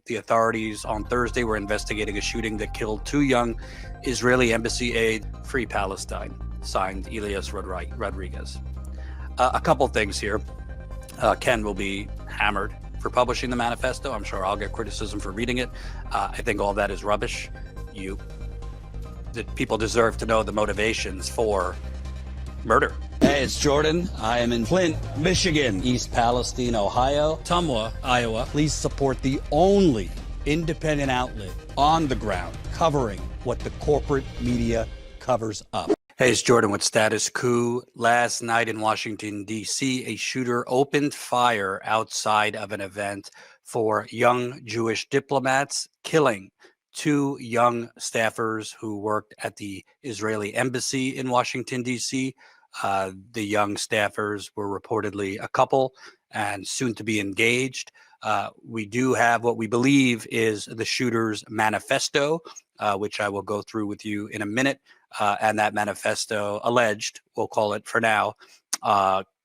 the authorities on Thursday were investigating a shooting that killed 2 young Israeli embassy aides. Free Palestine, signed Elias Rodriguez. A couple things here. Ken will be hammered for publishing the manifesto. I'm sure I'll get criticism for reading it. I think all that is rubbish. The people deserve to know the motivations for murder. Hey, it's Jordan. I am in Flint, Michigan, East Palestine, Ohio, Tumwa, Iowa. Please support the only independent outlet on the ground covering what the corporate media covers up. Hey, it's Jordan with Status Coup. Last night in Washington, D.C., a shooter opened fire outside of an event for young Jewish diplomats, killing 2 young staffers who worked at the Israeli embassy in Washington, D.C. The young staffers were reportedly a couple and soon to be engaged. We do have what we believe is the shooter's manifesto, which I will go through with you in a minute. And that manifesto, alleged, we'll call it for now,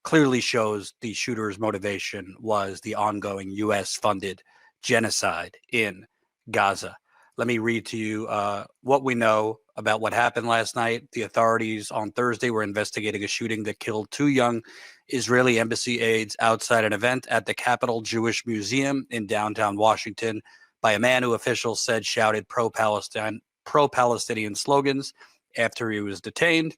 clearly shows the shooter's motivation was the ongoing U.S.-funded genocide in Gaza. Let me read to you what we know about what happened last night. The authorities on Thursday were investigating a shooting that killed 2 young Israeli embassy aides outside an event at the Capitol Jewish Museum in downtown Washington by a man who officials said shouted pro-Palestinian slogans after he was detained.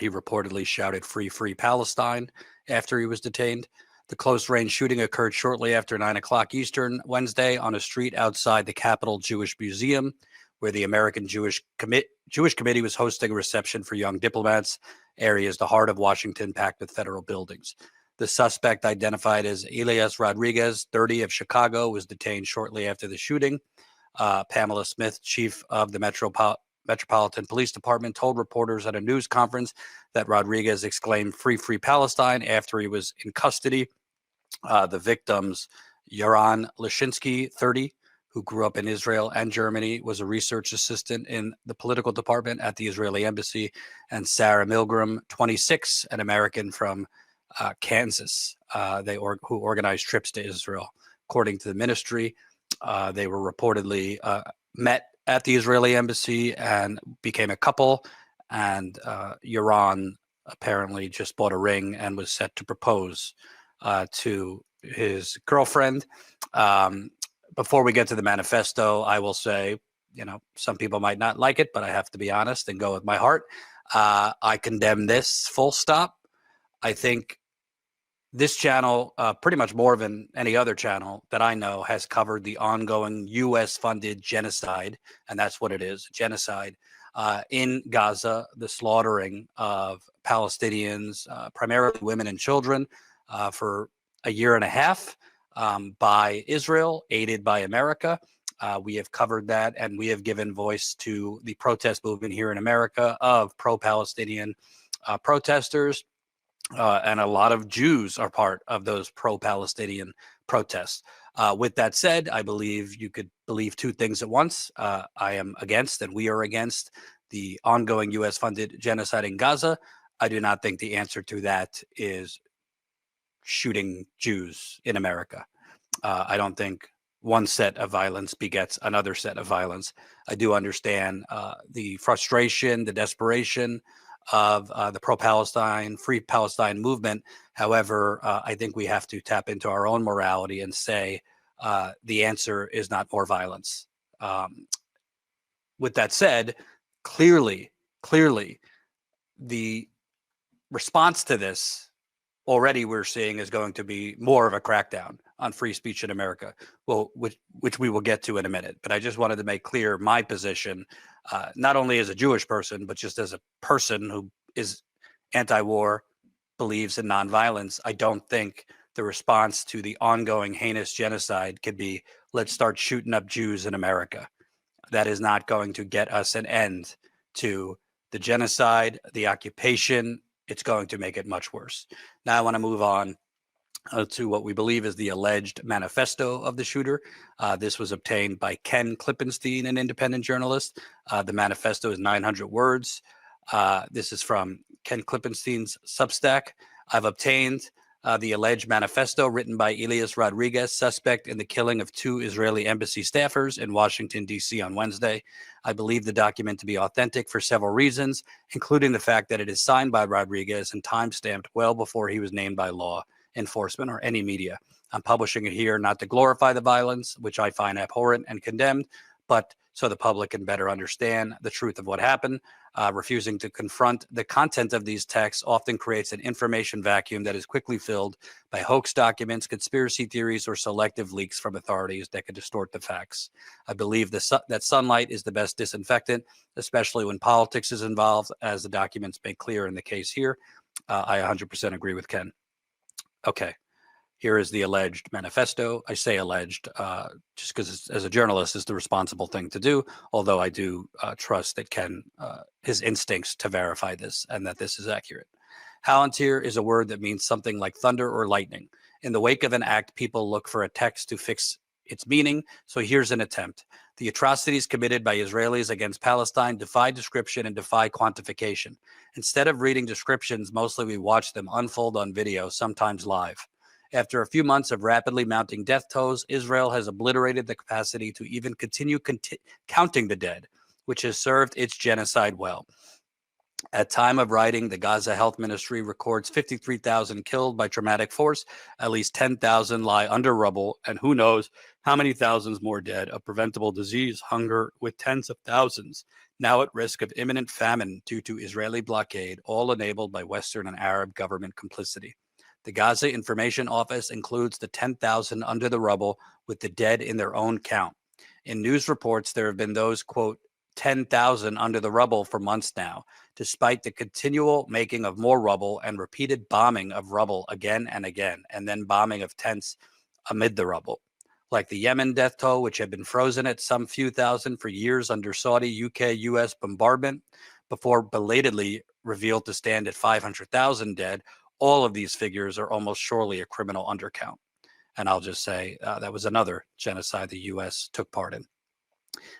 He reportedly shouted "Free, Free Palestine" after he was detained. The close-range shooting occurred shortly after 9 o'clock Eastern Wednesday on a street outside the Capitol Jewish Museum, where the American Jewish Committee was hosting a reception for young diplomats. Area is the heart of Washington, packed with federal buildings. The suspect, identified as Elias Rodriguez, 30, of Chicago, was detained shortly after the shooting. Pamela Smith, chief of the Metropolitan Police Department, told reporters at a news conference that Rodriguez exclaimed "Free, Free Palestine" after he was in custody. The victims, Yaron Lashinsky, 30, who grew up in Israel and Germany, was a research assistant in the political department at the Israeli embassy, and Sarah Milgram, 26, an American from Kansas, who organized trips to Israel. According to the ministry, they were reportedly met at the Israeli embassy and became a couple, and Yaron apparently just bought a ring and was set to propose to his girlfriend. Before we get to the manifesto, I will say, some people might not like it, but I have to be honest and go with my heart. I condemn this, full stop. I think this channel, pretty much more than any other channel that I know, has covered the ongoing U.S.-funded genocide, and that's what it is, genocide, in Gaza, the slaughtering of Palestinians, primarily women and children, for a year and a half by Israel, aided by America. We have covered that, and we have given voice to the protest movement here in America of pro-Palestinian protesters. And a lot of Jews are part of those pro-Palestinian protests. With that said, I believe you could believe 2 things at once. I am against, and we are against, the ongoing U.S.-funded genocide in Gaza. I do not think the answer to that is shooting Jews in America. I don't think one set of violence begets another set of violence. I do understand the frustration, the desperation of the pro-Palestine, Free Palestine movement. However, I think we have to tap into our own morality and say the answer is not more violence. With that said, clearly, the response to this already we're seeing is going to be more of a crackdown on free speech in America, which we will get to in a minute. But I just wanted to make clear my position, not only as a Jewish person, but just as a person who is anti-war, believes in nonviolence. I don't think the response to the ongoing heinous genocide could be, let's start shooting up Jews in America. That is not going to get us an end to the genocide, the occupation. It's going to make it much worse. Now I want to move on to what we believe is the alleged manifesto of the shooter. This was obtained by Ken Klippenstein, an independent journalist. The manifesto is 900 words. This is from Ken Klippenstein's Substack. I've obtained The alleged manifesto written by Elias Rodriguez, suspect in the killing of 2 Israeli embassy staffers in Washington, D.C. on Wednesday. I believe the document to be authentic for several reasons, including the fact that it is signed by Rodriguez and time-stamped well before he was named by law enforcement or any media. I'm publishing it here not to glorify the violence, which I find abhorrent and condemned, but so the public can better understand the truth of what happened. Refusing to confront the content of these texts often creates an information vacuum that is quickly filled by hoax documents, conspiracy theories, or selective leaks from authorities that could distort the facts. I believe that sunlight is the best disinfectant, especially when politics is involved, as the documents make clear in the case here. I 100% agree with Ken. Okay. Here is the alleged manifesto. I say alleged just because, as a journalist, it's the responsible thing to do, although I do trust that Ken, his instincts to verify this and that this is accurate. Palantir is a word that means something like thunder or lightning. In the wake of an act, people look for a text to fix its meaning, so here's an attempt. The atrocities committed by Israelis against Palestine defy description and defy quantification. Instead of reading descriptions, mostly we watch them unfold on video, sometimes live. After a few months of rapidly mounting death tolls, Israel has obliterated the capacity to even continue counting the dead, which has served its genocide well. At time of writing, the Gaza Health Ministry records 53,000 killed by traumatic force, at least 10,000 lie under rubble, and who knows how many thousands more dead of preventable disease, hunger, with tens of thousands now at risk of imminent famine due to Israeli blockade, all enabled by Western and Arab government complicity. The Gaza Information Office includes the 10,000 under the rubble with the dead in their own count. In news reports, there have been those, quote, 10,000 under the rubble for months now, despite the continual making of more rubble and repeated bombing of rubble again and again, and then bombing of tents amid the rubble. Like the Yemen death toll, which had been frozen at some few thousand for years under Saudi, UK, US bombardment, before belatedly revealed to stand at 500,000 dead, all of these figures are almost surely a criminal undercount. And I'll just say that was another genocide the U.S. took part in.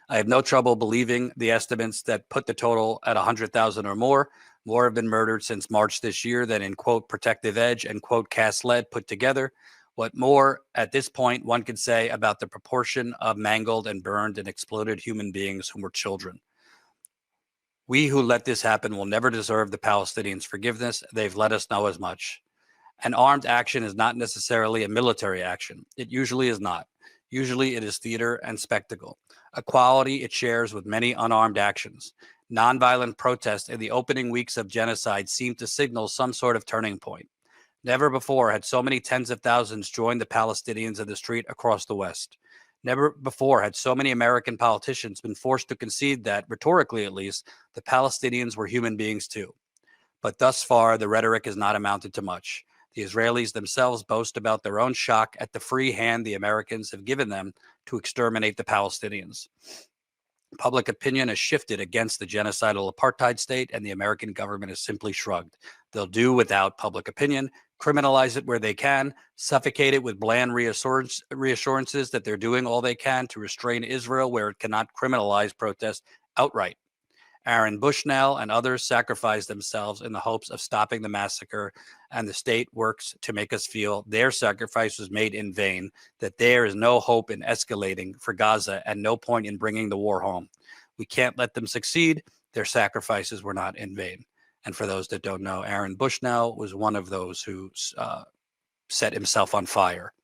I have no trouble believing the estimates that put the total at 100,000 or more. More have been murdered since March this year than in, quote, Protective Edge and, quote, Cast Lead put together. What more, at this point, one could say about the proportion of mangled and burned and exploded human beings who were children? We who let this happen will never deserve the Palestinians' forgiveness. They've let us know as much. An armed action is not necessarily a military action. It usually is not. Usually it is theater and spectacle, a quality it shares with many unarmed actions. Nonviolent protest in the opening weeks of genocide seemed to signal some sort of turning point. Never before had so many tens of thousands joined the Palestinians in the street across the West. Never before had so many American politicians been forced to concede that, rhetorically at least, the Palestinians were human beings too. But thus far, the rhetoric has not amounted to much. The Israelis themselves boast about their own shock at the free hand the Americans have given them to exterminate the Palestinians. Public opinion has shifted against the genocidal apartheid state, and the American government has simply shrugged. They'll do without public opinion, criminalize it where they can, suffocate it with bland reassurances that they're doing all they can to restrain Israel where it cannot criminalize protest outright. Aaron Bushnell and others sacrificed themselves in the hopes of stopping the massacre, and the state works to make us feel their sacrifice was made in vain, that there is no hope in escalating for Gaza and no point in bringing the war home. We can't let them succeed. Their sacrifices were not in vain. And for those that don't know, Aaron Bushnell was one of those who set himself on fire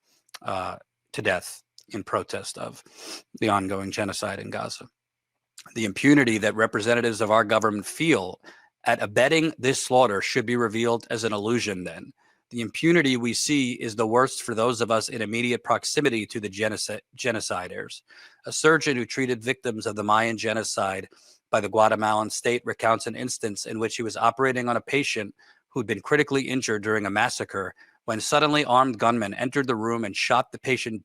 to death in protest of the ongoing genocide in Gaza. The impunity that representatives of our government feel at abetting this slaughter should be revealed as an illusion then. The impunity we see is the worst for those of us in immediate proximity to the genociders. A surgeon who treated victims of the Mayan genocide by the Guatemalan state recounts an instance in which he was operating on a patient who'd been critically injured during a massacre when suddenly armed gunmen entered the room and shot the patient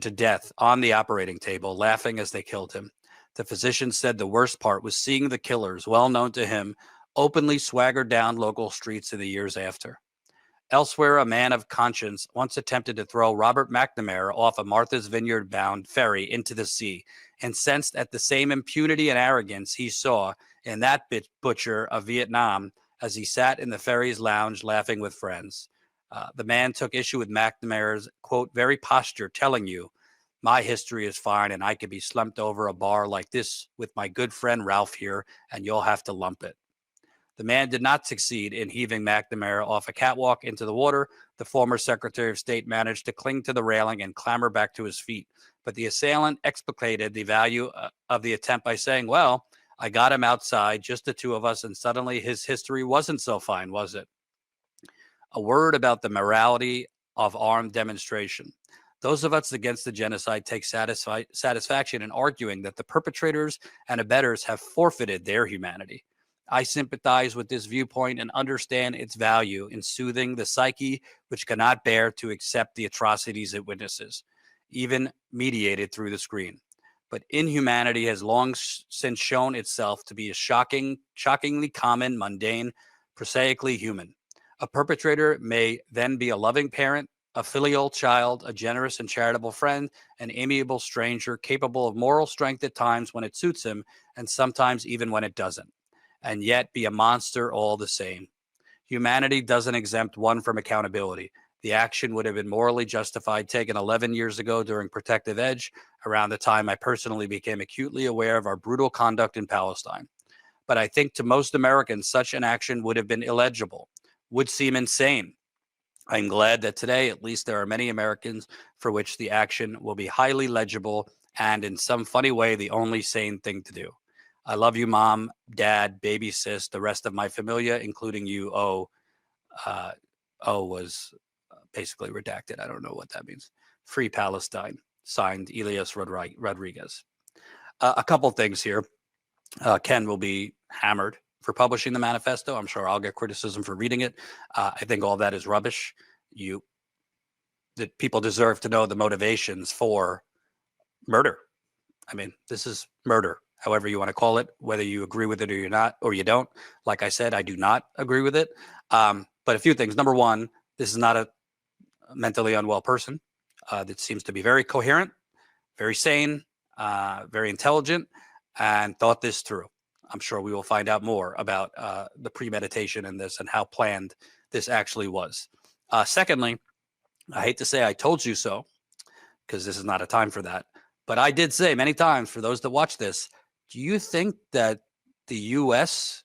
to death on the operating table, laughing as they killed him. The physician said the worst part was seeing the killers, well known to him, openly swagger down local streets in the years after. Elsewhere, a man of conscience once attempted to throw Robert McNamara off a Martha's Vineyard-bound ferry into the sea, incensed at the same impunity and arrogance he saw in that butcher of Vietnam as he sat in the ferry's lounge laughing with friends. The man took issue with McNamara's, quote, very posture telling you, my history is fine and I could be slumped over a bar like this with my good friend Ralph here, and you'll have to lump it. The man did not succeed in heaving McNamara off a catwalk into the water. The former Secretary of State managed to cling to the railing and clamber back to his feet. But the assailant explicated the value of the attempt by saying, well, I got him outside, just the two of us, and suddenly his history wasn't so fine, was it? A word about the morality of armed demonstration. Those of us against the genocide take satisfaction in arguing that the perpetrators and abettors have forfeited their humanity. I sympathize with this viewpoint and understand its value in soothing the psyche which cannot bear to accept the atrocities it witnesses, even mediated through the screen. But inhumanity has long since shown itself to be a shockingly common, mundane, prosaically human. A perpetrator may then be a loving parent, a filial child, a generous and charitable friend, an amiable stranger, capable of moral strength at times when it suits him, and sometimes even when it doesn't, and yet be a monster all the same. Humanity doesn't exempt one from accountability. The action would have been morally justified taken 11 years ago during Protective Edge, around the time I personally became acutely aware of our brutal conduct in Palestine. But I think to most Americans, such an action would have been illegible, would seem insane. I'm glad that today, at least, there are many Americans for which the action will be highly legible and, in some funny way, the only sane thing to do. I love you, Mom, Dad, baby sis, the rest of my familia, including you. O was basically redacted. I don't know what that means. Free Palestine. Signed, Elias Rodriguez. A couple things here. Ken will be hammered for publishing the manifesto. I'm sure I'll get criticism for reading it. I think all that is rubbish. That people deserve to know the motivations for murder. I mean, this is murder, however you want to call it, whether you agree with it or you're not, or you don't. Like I said, I do not agree with it. But a few things. Number one, this is not a mentally unwell person that seems to be very coherent, very sane, very intelligent, and thought this through. I'm sure we will find out more about the premeditation in this and how planned this actually was. Secondly, I hate to say I told you so, because this is not a time for that. But I did say many times, for those that watch this, do you think that the U.S.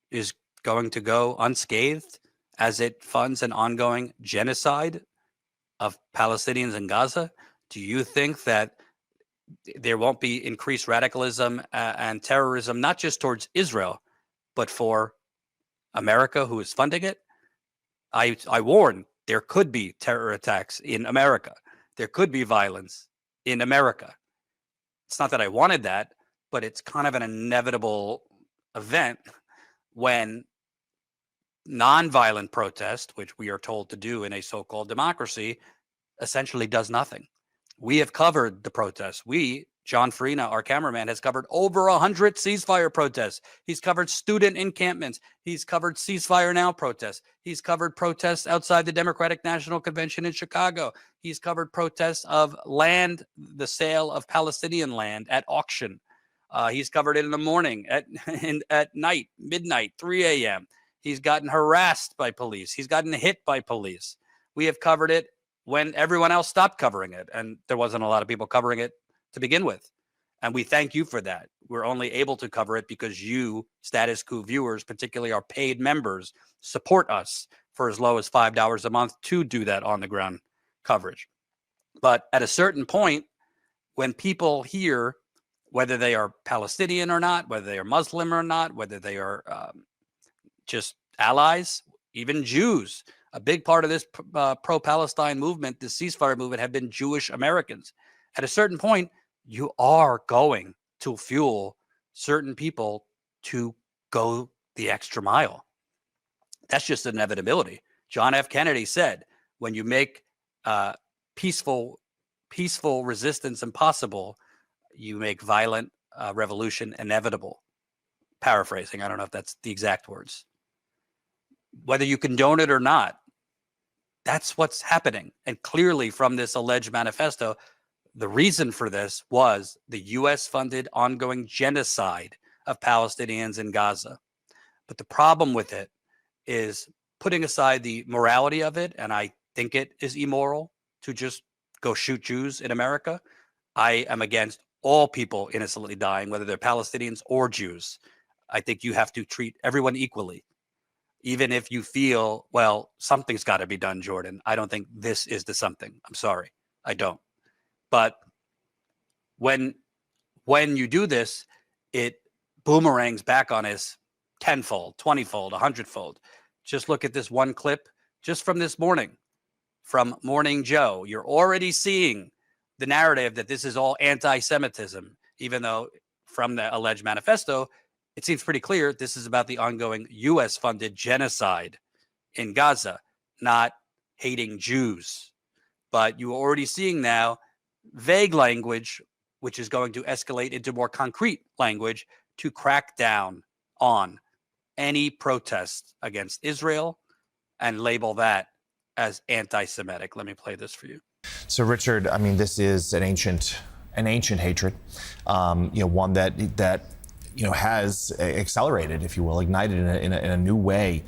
is going to go unscathed as it funds an ongoing genocide of Palestinians in Gaza? Do you think that there won't be increased radicalism and terrorism, not just towards Israel, but for America, who is funding it? I warn, there could be terror attacks in America. There could be violence in America. It's not that I wanted that, but it's kind of an inevitable event when nonviolent protest, which we are told to do in a so-called democracy, essentially does nothing. We have covered the protests. John Farina, our cameraman, has covered over 100 ceasefire protests. He's covered student encampments. He's covered ceasefire now protests. He's covered protests outside the Democratic National Convention in Chicago. He's covered protests of land, the sale of Palestinian land at auction. He's covered it in the morning, at night, midnight, 3 a.m. He's gotten harassed by police. He's gotten hit by police. We have covered it when everyone else stopped covering it, and there wasn't a lot of people covering it to begin with. And we thank you for that. We're only able to cover it because you, Status Coup viewers, particularly our paid members, support us for as low as $5 a month to do that on-the-ground coverage. But at a certain point, when people hear, whether they are Palestinian or not, whether they are Muslim or not, whether they are just allies, even Jews, a big part of this pro-Palestine movement, the ceasefire movement, have been Jewish Americans. At a certain point, you are going to fuel certain people to go the extra mile. That's just an inevitability. John F. Kennedy said, when you make peaceful resistance impossible, you make violent revolution inevitable. Paraphrasing, I don't know if that's the exact words. Whether you condone it or not, that's what's happening. And clearly from this alleged manifesto, the reason for this was the U.S.-funded ongoing genocide of Palestinians in Gaza. But the problem with it is putting aside the morality of it, and I think it is immoral to just go shoot Jews in America. I am against all people innocently dying, whether they're Palestinians or Jews. I think you have to treat everyone equally, even if you feel, well, something's got to be done, Jordan. I don't think this is the something. I'm sorry, I don't. But when you do this, it boomerangs back on us tenfold, 20-fold, 100-fold. Just look at this one clip just from this morning, from Morning Joe. You're already seeing the narrative that this is all anti-Semitism, even though from the alleged manifesto, it seems pretty clear this is about the ongoing U.S.-funded genocide in Gaza, not hating Jews. But you're already seeing now vague language, which is going to escalate into more concrete language to crack down on any protest against Israel and label that as anti-Semitic. Let me play this for you. So, Richard, I mean, this is an ancient hatred, one that has accelerated, if you will, ignited in a new way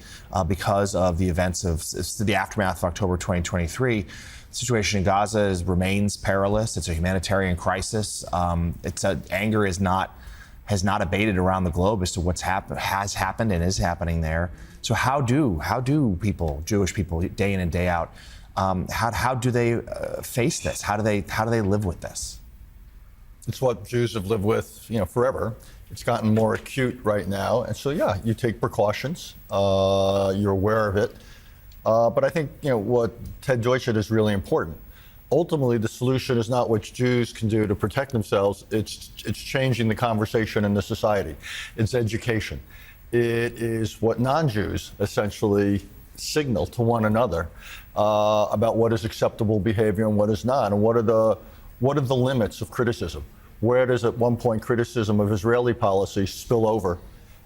because of the events of the aftermath of October 2023. The situation in Gaza remains perilous. It's a humanitarian crisis. Anger has not abated around the globe as to what's has happened and is happening there. So how do people, Jewish people, day in and day out, how do they face this? How do they live with this? It's what Jews have lived with, forever. It's gotten more acute right now, and so yeah, you take precautions. You're aware of it, but I think what Ted Deutsch said is really important. Ultimately, the solution is not what Jews can do to protect themselves. It's changing the conversation in the society. It's education. It is what non-Jews essentially signal to one another about what is acceptable behavior and what is not, and what are the limits of criticism. Where does at one point criticism of Israeli policy spill over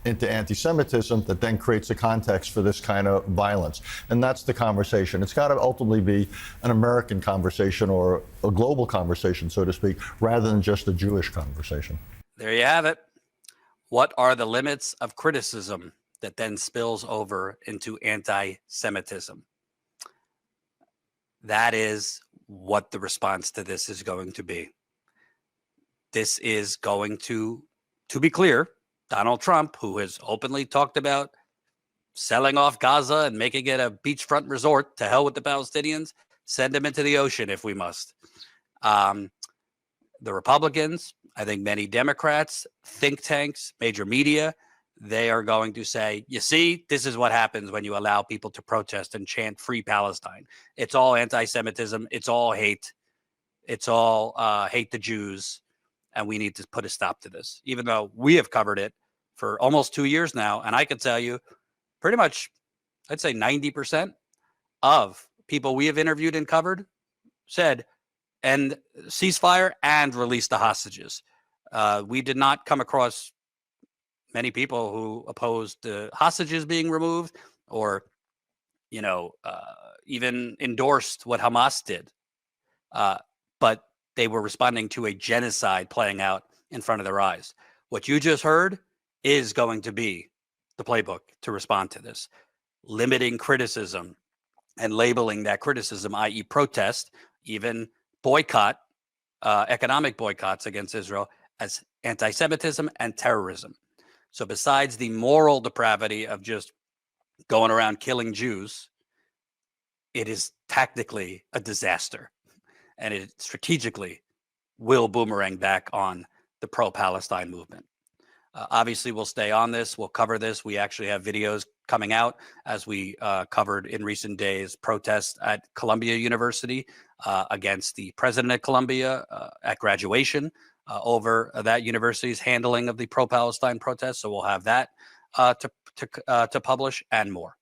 into anti-Semitism that then creates a context for this kind of violence? And that's the conversation. It's got to ultimately be an American conversation or a global conversation, so to speak, rather than just a Jewish conversation. There you have it. What are the limits of criticism that then spills over into anti-Semitism? That is what the response to this is going to be. This is going to be clear, Donald Trump, who has openly talked about selling off Gaza and making it a beachfront resort, to hell with the Palestinians, send them into the ocean if we must. The Republicans, I think many Democrats, think tanks, major media, they are going to say, you see, this is what happens when you allow people to protest and chant Free Palestine. It's all anti-Semitism. It's all hate. It's all hate the Jews. And we need to put a stop to this, even though we have covered it for almost 2 years now. And I can tell you pretty much, I'd say 90% of people we have interviewed and covered said, end ceasefire and release the hostages. We did not come across many people who opposed the hostages being removed or, even endorsed what Hamas did. But they were responding to a genocide playing out in front of their eyes. What you just heard is going to be the playbook to respond to this. Limiting criticism and labeling that criticism, i.e. protest, even boycott, economic boycotts against Israel, as anti-Semitism and terrorism. So besides the moral depravity of just going around killing Jews, it is tactically a disaster. And it strategically will boomerang back on the pro-Palestine movement. Obviously, we'll stay on this. We'll cover this. We actually have videos coming out, as we covered in recent days, protests at Columbia University against the president of Columbia at graduation over that university's handling of the pro-Palestine protests. So we'll have that to publish and more.